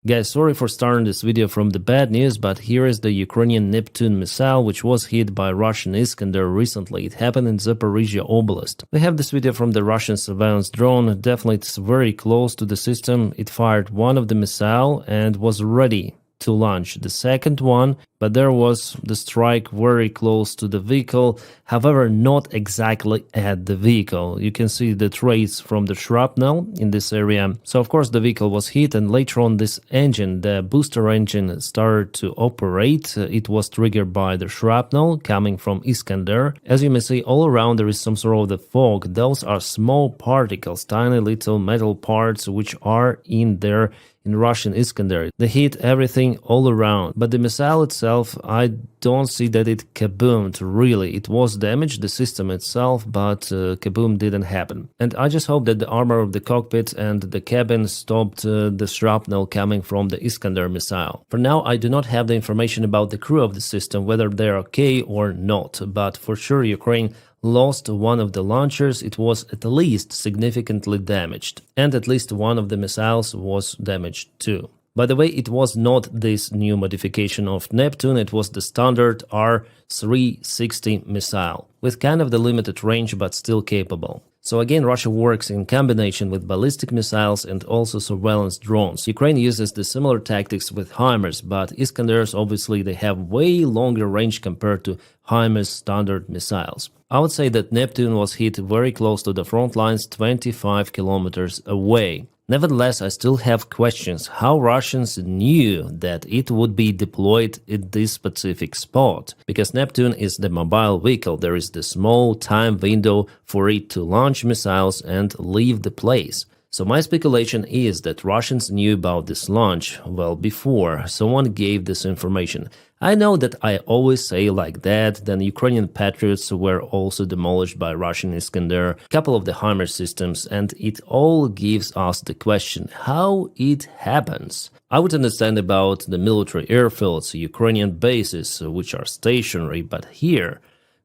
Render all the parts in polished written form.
Guys, sorry for starting this video from the bad news, but here is the Ukrainian Neptune missile, which was hit by Russian Iskander recently. It happened in Zaporizhia Oblast. We have this video from the Russian surveillance drone. Definitely it's very close to the system. It fired one of the missile and was ready to launch the second one, but there was the strike very close to the vehicle, however not exactly at the vehicle. You can see the trace from the shrapnel in this area. So of course the vehicle was hit, and later on this engine, the booster engine, started to operate. It was triggered by the shrapnel coming from Iskander. As you may see, all around there is some sort of the fog. Those are small particles, tiny little metal parts which are in there in Russian Iskander. They hit everything all around, but the missile itself, I don't see that it kaboomed really. It was damaged, the system itself, but kaboom didn't happen. And I just hope that the armor of the cockpit and the cabin stopped the shrapnel coming from the Iskander missile. For now, I do not have the information about the crew of the system, whether they're okay or not, but for sure Ukraine lost one of the launchers. It was at least significantly damaged, and at least one of the missiles was damaged too. By the way, it was not this new modification of Neptune, it was the standard R360 missile, with kind of the limited range but still capable. So again, Russia works in combination with ballistic missiles and also surveillance drones. Ukraine uses the similar tactics with HIMARS, but Iskanders obviously they have way longer range compared to HIMARS standard missiles. I would say that Neptune was hit very close to the front lines, 25 kilometers away. Nevertheless, I still have questions how Russians knew that it would be deployed at this specific spot. Because Neptune is the mobile vehicle, there is the small time window for it to launch missiles and leave the place. So my speculation is that Russians knew about this launch well before someone gave this information. I know that I always say like that, then Ukrainian Patriots were also demolished by Russian Iskander, a couple of the HIMARS systems, and it all gives us the question how it happens. I would understand about the military airfields, Ukrainian bases, which are stationary, but here,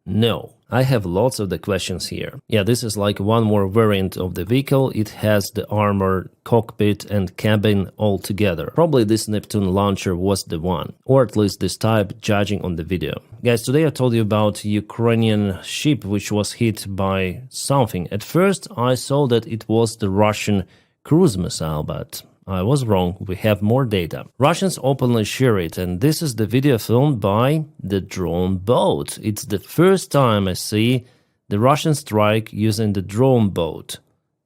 no. I have lots of the questions here. Yeah, this is like one more variant of the vehicle. It has the armor, cockpit and cabin all together. Probably this Neptune launcher was the one, or at least this type, judging on the video. Guys, today I told you about Ukrainian ship which was hit by something. At first I saw that it was the Russian cruise missile, but I was wrong, we have more data. Russians openly share it, and this is the video filmed by the drone boat. It's the first time I see the Russian strike using the drone boat.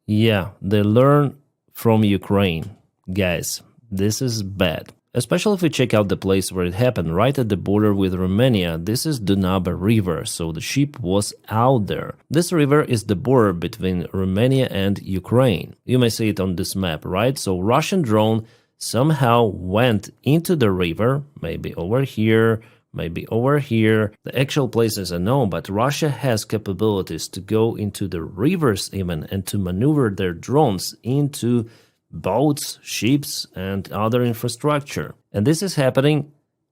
Yeah, they learn from Ukraine. Guys, this is bad. Especially if we check out the place where it happened, right at the border with Romania. This is Dunaba River, so the ship was out there. This river is the border between Romania and Ukraine. You may see it on this map, right? So Russian drone somehow went into the river, maybe over here, maybe over here. The actual place is unknown, but Russia has capabilities to go into the rivers even and to maneuver their drones into boats, ships, and other infrastructure. And this is happening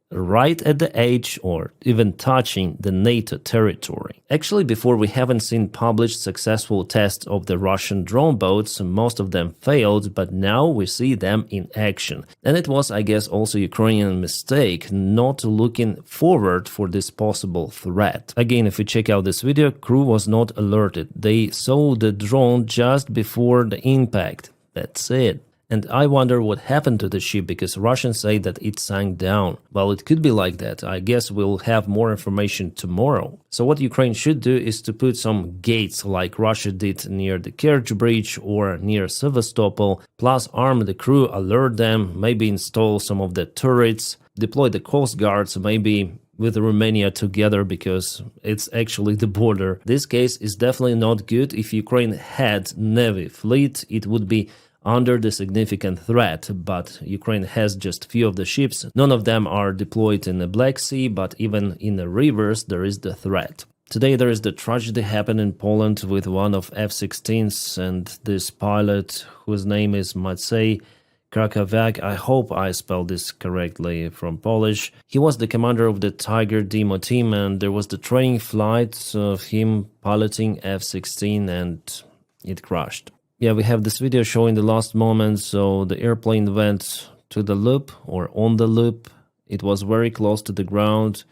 right at the edge or even touching the NATO territory. Actually, before we haven't seen published successful tests of the Russian drone boats, most of them failed, but now we see them in action. And it was, I guess, also Ukrainian mistake not looking forward for this possible threat. Again, if you check out this video, crew was not alerted. They saw the drone just before the impact. That's it. And I wonder what happened to the ship, because Russians say that it sank down. Well, it could be like that. I guess we'll have more information tomorrow. So what Ukraine should do is to put some gates like Russia did near the Kerch Bridge or near Sevastopol, plus arm the crew, alert them, maybe install some of the turrets, deploy the Coast Guards, maybe with Romania together, because it's actually the border. This case is definitely not good. If Ukraine had Navy fleet, it would be under the significant threat, but Ukraine has just few of the ships. None of them are deployed in the Black Sea, but even in the rivers there is the threat. Today there is the tragedy happened in Poland with one of F-16s, and this pilot, whose name is Maciej Krakowiak, I hope I spelled this correctly from Polish. He was the commander of the Tiger demo team, and there was the training flight of him piloting F-16 and it crashed. Yeah, we have this video showing the last moments, so the airplane went to the loop or on the loop. It was very close to the ground.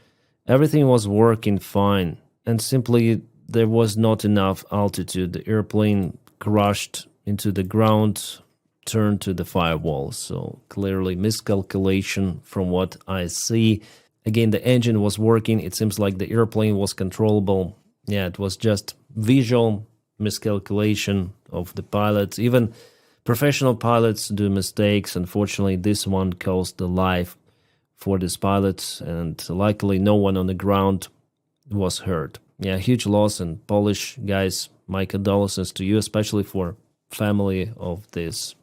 Everything was working fine, and simply there was not enough altitude. The airplane crashed into the ground, turned to the firewall. So clearly miscalculation from what I see. Again, the engine was working. It seems like the airplane was controllable. Yeah, it was just visual miscalculation of the pilots. Even professional pilots do mistakes. Unfortunately, this one cost the life for this pilot, and luckily no one on the ground was hurt. Yeah, huge loss, and Polish guys, my condolences to you, especially for family of this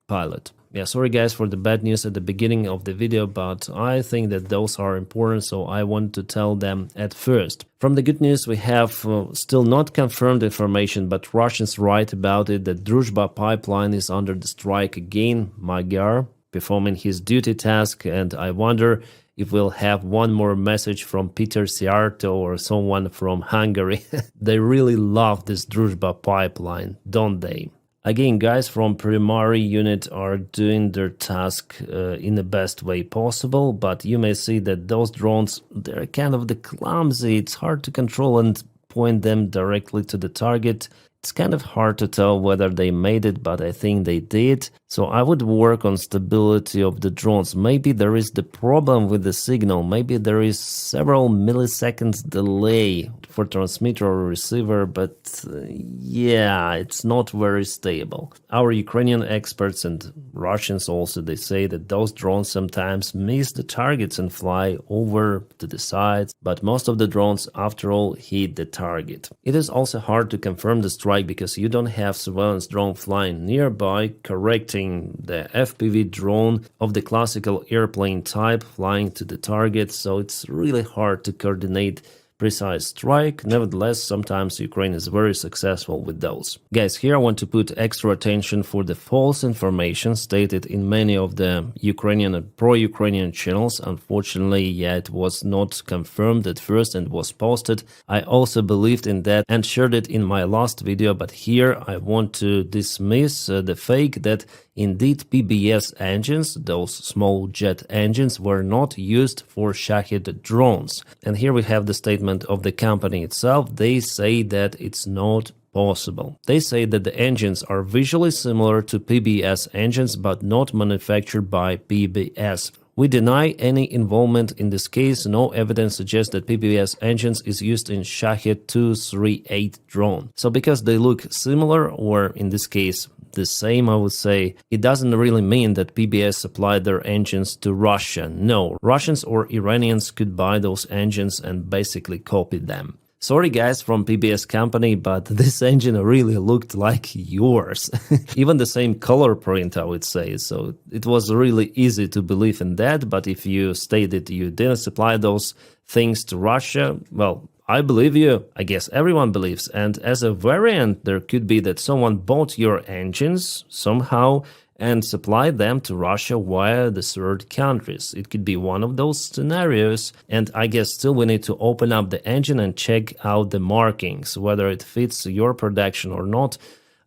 pilot. Yeah, sorry guys for the bad news at the beginning of the video, but I think that those are important, so I want to tell them at first. From the good news, we have still not confirmed information, but Russians write about it that Druzhba pipeline is under the strike again. Magyar performing his duty task, and I wonder if we'll have one more message from Peter Siarto or someone from Hungary. They really love this Druzhba pipeline, don't they? Again, guys from primary unit are doing their task in the best way possible, but you may see that those drones, they're kind of clumsy. It's hard to control and point them directly to the target. It's kind of hard to tell whether they made it, but I think they did. So I would work on stability of the drones. Maybe there is the problem with the signal. Maybe there is several milliseconds delay for transmitter or receiver, but yeah, it's not very stable. Our Ukrainian experts and Russians also, they say that those drones sometimes miss the targets and fly over to the sides, but most of the drones, after all, hit the target. It is also hard to confirm the strike because you don't have surveillance drone flying nearby correcting the FPV drone of the classical airplane type flying to the target, so it's really hard to coordinate precise strike. Nevertheless, sometimes Ukraine is very successful with those. Guys, here I want to put extra attention for the false information stated in many of the Ukrainian and pro-Ukrainian channels. Unfortunately, yeah, it was not confirmed at first and was posted. I also believed in that and shared it in my last video, but here I want to dismiss the fake that indeed PBS engines, those small jet engines, were not used for Shahed drones. And here we have the statement of the company itself. They say that it's not possible. They say that the engines are visually similar to PBS engines but not manufactured by PBS. We deny any involvement in this case. No evidence suggests that PBS engines is used in Shahed 238 drone. So because they look similar, or in this case the same, I would say, it doesn't really mean that PBS supplied their engines to Russia. No, Russians or Iranians could buy those engines and basically copy them. Sorry guys from PBS company, but this engine really looked like yours. Even the same color print, I would say. So it was really easy to believe in that, but if you stated you didn't supply those things to Russia, well, I believe you. I guess everyone believes. And as a variant, there could be that someone bought your engines somehow and supplied them to Russia via the third countries. It could be one of those scenarios. And I guess still we need to open up the engine and check out the markings, whether it fits your production or not.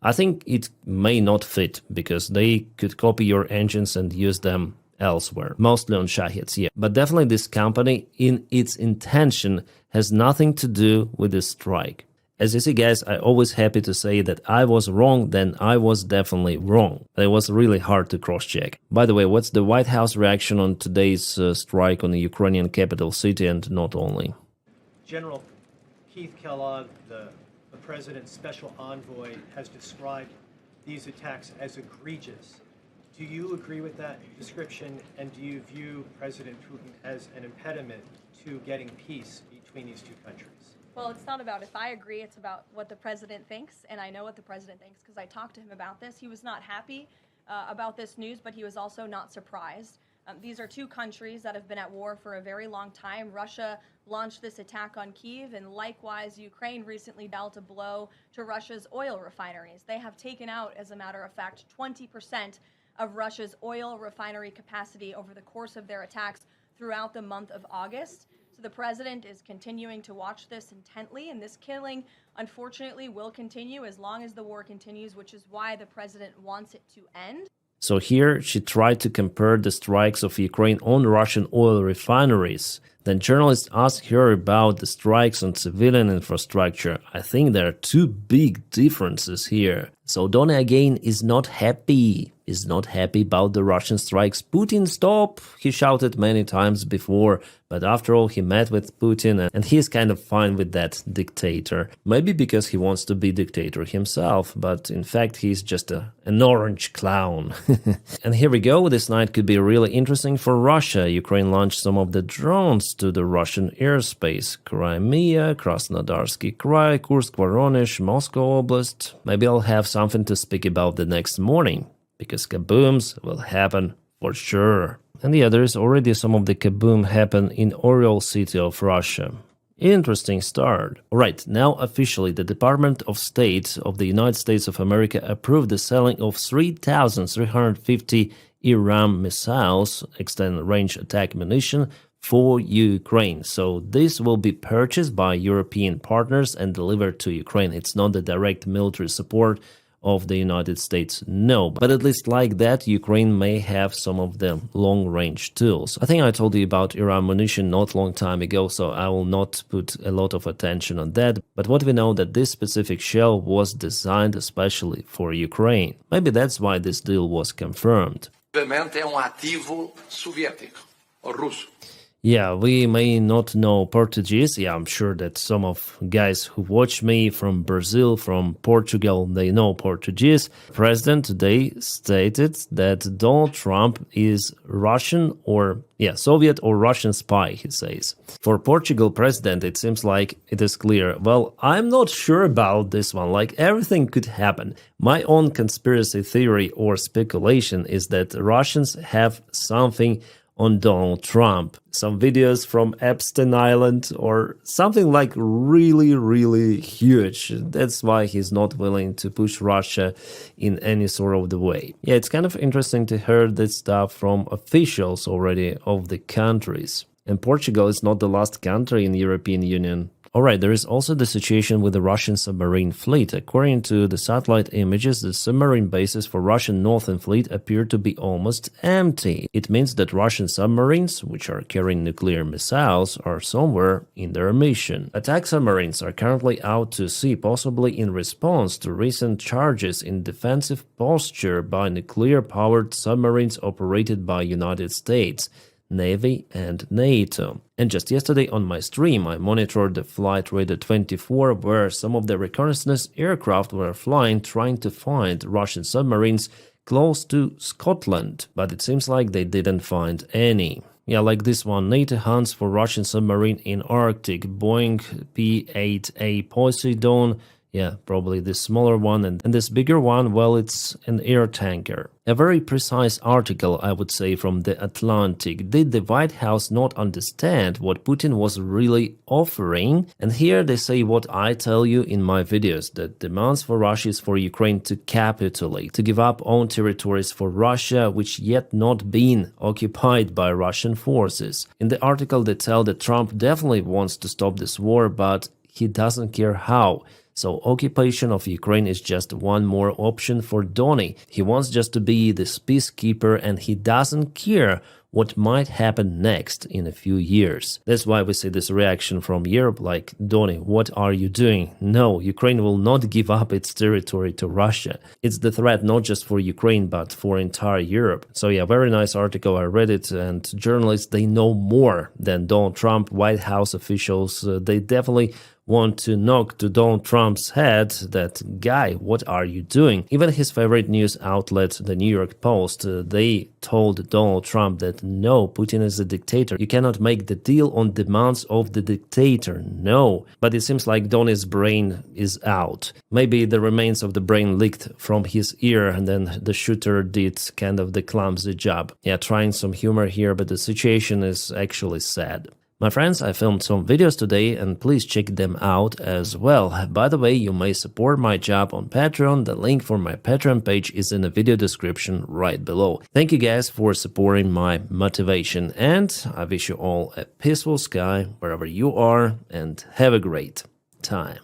I think it may not fit because they could copy your engines and use them elsewhere, mostly on Shaheds, yeah. But definitely this company, in its intention, has nothing to do with the strike. As you see, guys, I always happy to say that I was wrong, then I was definitely wrong. It was really hard to cross-check. By the way, what's the White House reaction on today's strike on the Ukrainian capital city, and not only? General Keith Kellogg, the president's special envoy, has described these attacks as egregious. Do you agree with that description, and do you view President Putin as an impediment to getting peace between these two countries? Well, it's not about if I agree, it's about what the president thinks, and I know what the president thinks because I talked to him about this. He was not happy about this news, but he was also not surprised. These are two countries that have been at war for a very long time. Russia launched this attack on Kyiv, and likewise, Ukraine recently dealt a blow to Russia's oil refineries. They have taken out, as a matter of fact, 20% of Russia's oil refinery capacity over the course of their attacks throughout the month of August. So the president is continuing to watch this intently, and this killing, unfortunately, will continue as long as the war continues, which is why the president wants it to end. So here she tried to compare the strikes of Ukraine on Russian oil refineries. Then journalists asked her about the strikes on civilian infrastructure. I think there are two big differences here. So Donny again is not happy. Is not happy about the Russian strikes. Putin, stop! He shouted many times before, but after all he met with Putin and he's kind of fine with that dictator. Maybe because he wants to be dictator himself, but in fact he's just an orange clown. And here we go, this night could be really interesting for Russia. Ukraine launched some of the drones to the Russian airspace. Crimea, Krasnodarsky Krai, Kursk, Voronezh, Moscow Oblast. Maybe I'll have something to speak about the next morning, because kabooms will happen for sure. And yeah, there is already some of the kaboom happen in Oriol city of Russia. Interesting start. Alright, now officially the Department of State of the United States of America approved the selling of 3,350 Iran missiles, extended range attack munition, for Ukraine. So this will be purchased by European partners and delivered to Ukraine. It's not the direct military support of the United States, no, but at least like that Ukraine may have some of the long-range tools. I think I told you about Iran munition not long time ago, so I will not put a lot of attention on that, but what we know that this specific shell was designed especially for Ukraine. Maybe that's why this deal was confirmed. Ativo soviético or russo. Yeah, we may not know Portuguese. Yeah, I'm sure that some of guys who watch me from Brazil, from Portugal, they know Portuguese. President today stated that Donald Trump is Russian or, Soviet or Russian spy, he says. For Portugal president, it seems like it is clear. Well, I'm not sure about this one. Like, everything could happen. My own conspiracy theory or speculation is that Russians have something on Donald Trump. Some videos from Epstein Island or something like really, really huge. That's why he's not willing to push Russia in any sort of the way. Yeah, it's kind of interesting to hear this stuff from officials already of the countries. And Portugal is not the last country in the European Union. Alright, there is also the situation with the Russian submarine fleet. According to the satellite images, the submarine bases for Russian Northern Fleet appear to be almost empty. It means that Russian submarines, which are carrying nuclear missiles, are somewhere in their mission. Attack submarines are currently out to sea, possibly in response to recent charges in defensive posture by nuclear-powered submarines operated by United States, Navy and NATO. And just yesterday on my stream I monitored the Flight Radar 24 where some of the reconnaissance aircraft were flying trying to find Russian submarines close to Scotland, but it seems like they didn't find any. Yeah, like this one, NATO hunts for Russian submarine in Arctic, Boeing P-8A Poseidon. Yeah, probably this smaller one, and this bigger one, well, it's an air tanker. A very precise article, I would say, from The Atlantic. Did the White House not understand what Putin was really offering? And here they say what I tell you in my videos, that demands for Russia is for Ukraine to capitulate, to give up own territories for Russia, which yet not been occupied by Russian forces. In the article they tell that Trump definitely wants to stop this war, but he doesn't care how. So occupation of Ukraine is just one more option for Donny. He wants just to be this peacekeeper and he doesn't care what might happen next in a few years. That's why we see this reaction from Europe like, Donny, what are you doing? No, Ukraine will not give up its territory to Russia. It's the threat not just for Ukraine but for entire Europe. So yeah, very nice article, I read it, and journalists, they know more than Donald Trump, White House officials. They definitely want to knock to Donald Trump's head that, guy, what are you doing? Even his favorite news outlet, the New York Post, they told Donald Trump that no, Putin is a dictator. You cannot make the deal on demands of the dictator. No. But it seems like Donny's brain is out. Maybe the remains of the brain leaked from his ear and then the shooter did kind of the clumsy job. Yeah, trying some humor here, but the situation is actually sad. My friends, I filmed some videos today and please check them out as well. By the way, you may support my job on Patreon. The link for my Patreon page is in the video description right below. Thank you guys for supporting my motivation, and I wish you all a peaceful sky wherever you are and have a great time.